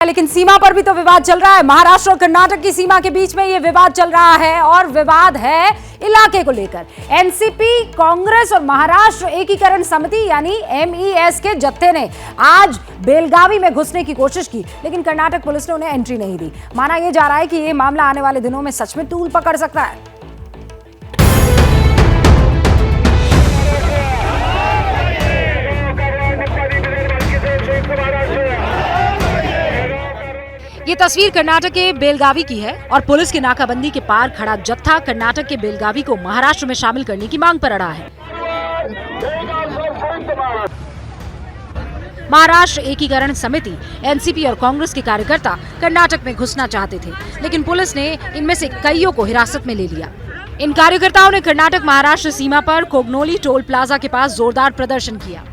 लेकिन सीमा पर भी तो विवाद चल रहा है। महाराष्ट्र और कर्नाटक की सीमा के बीच में ये विवाद चल रहा है और विवाद है इलाके को लेकर। एनसीपी, कांग्रेस और महाराष्ट्र एकीकरण समिति यानी एमईएस के जत्थे ने आज बेलगावी में घुसने की कोशिश की, लेकिन कर्नाटक पुलिस ने उन्हें एंट्री नहीं दी। माना यह जा रहा है कि यह मामला आने वाले दिनों में सच में तूल पकड़ सकता है। ये तस्वीर कर्नाटक के बेलगावी की है और पुलिस की नाकाबंदी के पार खड़ा जत्था कर्नाटक के बेलगावी को महाराष्ट्र में शामिल करने की मांग पर अड़ा है। महाराष्ट्र एकीकरण समिति, एनसीपी और कांग्रेस के कार्यकर्ता कर्नाटक में घुसना चाहते थे, लेकिन पुलिस ने इनमें से कईयों को हिरासत में ले लिया। इन कार्यकर्ताओं ने कर्नाटक महाराष्ट्र सीमा पर कोगनोली टोल प्लाजा के पास जोरदार प्रदर्शन किया।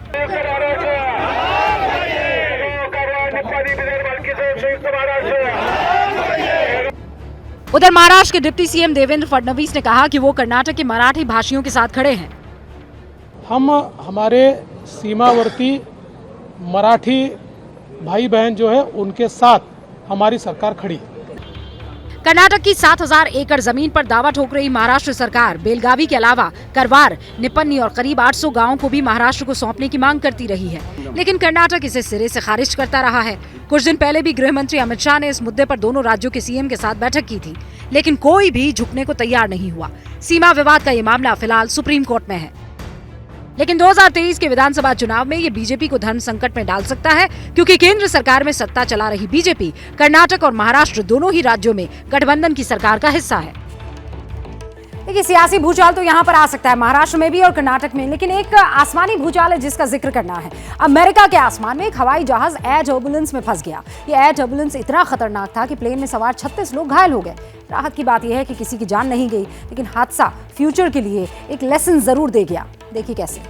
उधर महाराष्ट्र के डिप्टी सीएम देवेंद्र फडणवीस ने कहा कि वो कर्नाटक के मराठी भाषियों के साथ खड़े हैं। हम हमारे सीमावर्ती मराठी भाई बहन जो है उनके साथ हमारी सरकार खड़ी। कर्नाटक की 7000 एकड़ जमीन पर दावा ठोक रही महाराष्ट्र सरकार बेलगावी के अलावा करवार, निपन्नी और करीब 800 गांवों को भी महाराष्ट्र को सौंपने की मांग करती रही है, लेकिन कर्नाटक इसे सिरे से खारिज करता रहा है। कुछ दिन पहले भी गृह मंत्री अमित शाह ने इस मुद्दे पर दोनों राज्यों के सीएम के साथ बैठक की थी, लेकिन कोई भी झुकने को तैयार नहीं हुआ। सीमा विवाद का ये मामला फिलहाल सुप्रीम कोर्ट में है, लेकिन 2023 के विधानसभा चुनाव में ये बीजेपी को धर्म संकट में डाल सकता है, क्योंकि केंद्र सरकार में सत्ता चला रही बीजेपी कर्नाटक और महाराष्ट्र दोनों ही राज्यों में गठबंधन की सरकार का हिस्सा है। देखिए, सियासी भूचाल तो यहाँ पर आ सकता है, महाराष्ट्र में भी और कर्नाटक में, लेकिन एक आसमानी भूचाल है जिसका जिक्र करना है। अमेरिका के आसमान में एक हवाई जहाज एयर टर्बुलेंस में फंस गया। ये एयर टर्बुलेंस इतना खतरनाक था कि प्लेन में सवार 36 लोग घायल हो गए। राहत की बात यह है कि किसी की जान नहीं गई, लेकिन हादसा फ्यूचर के लिए एक लेसन जरूर दे गया। देखिए कैसे।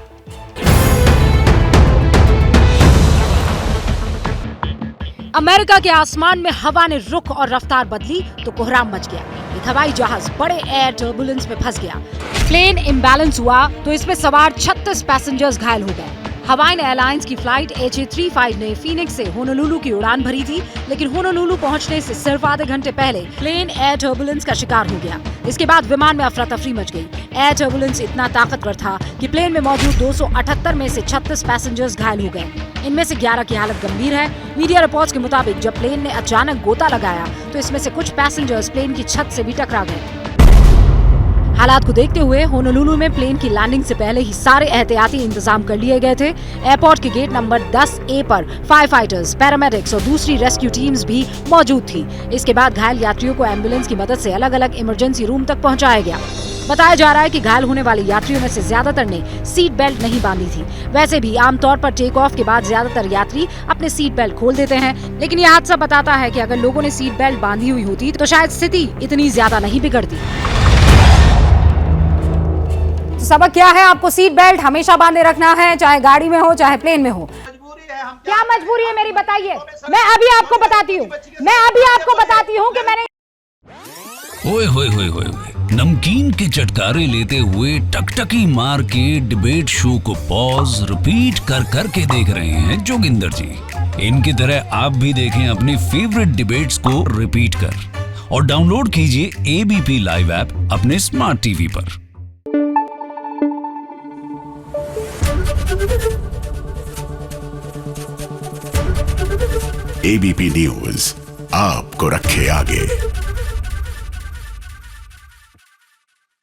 अमेरिका के आसमान में हवा ने रुख और रफ्तार बदली तो कोहराम मच गया। एक हवाई जहाज बड़े एयर टर्बुलेंस में फंस गया। प्लेन इम्बैलेंस हुआ तो इसमें सवार 36 पैसेंजर्स घायल हो गए। हवाईन एयरलाइंस की फ्लाइट HA35 ने फीनिक्स से होनोलुलु की उड़ान भरी थी, लेकिन होनोलुलु पहुंचने से सिर्फ आधे घंटे पहले प्लेन एयर टर्बुलेंस का शिकार हो गया। इसके बाद विमान में अफरा तफरी मच गई। एयर टर्बुलेंस इतना ताकतवर था कि प्लेन में मौजूद 278 में से 36 पैसेंजर्स घायल हो गए। इनमें से 11 की हालत गंभीर है। मीडिया रिपोर्ट्स के मुताबिक जब प्लेन ने अचानक गोता लगाया तो इसमें से कुछ पैसेंजर्स प्लेन की छत से भी टकरा गए। हालात को देखते हुए होनोलुलु में प्लेन की लैंडिंग से पहले ही सारे एहतियाती इंतजाम कर लिए गए थे। एयरपोर्ट के गेट नंबर 10A पर फायर फाइटर्स, पैरामेडिक्स और दूसरी रेस्क्यू टीम्स भी मौजूद थी। इसके बाद घायल यात्रियों को एम्बुलेंस की मदद से अलग अलग इमरजेंसी रूम तक पहुंचाया गया। बताया जा रहा है कि घायल होने वाले यात्रियों में से ज्यादातर ने सीट बेल्ट नहीं बांधी थी। वैसे भी आमतौर पर टेक ऑफ के बाद ज्यादातर यात्री अपने सीट बेल्ट खोल देते हैं, लेकिन यह हादसा बताता है कि अगर लोगों ने सीट बेल्ट बांधी हुई होती तो शायद स्थिति इतनी ज्यादा नहीं बिगड़ती। तो सबक क्या है? आपको सीट बेल्ट हमेशा बांधे रखना है, चाहे गाड़ी में हो चाहे प्लेन में हो। क्या मजबूरी है मेरी, बताइए। मैं अभी आपको बताती हूँ कि मैंने ओए होए होए होए नमकीन के चटकारे लेते हुए टकटकी मार के डिबेट शो को पॉज रिपीट कर कर के देख रहे हैं जोगिंदर जी। इनकी तरह आप भी देखें अपनी फेवरेट डिबेट्स को रिपीट कर और डाउनलोड कीजिए ABP लाइव ऐप अपने स्मार्ट टीवी पर। ABP न्यूज आपको रखे आगे।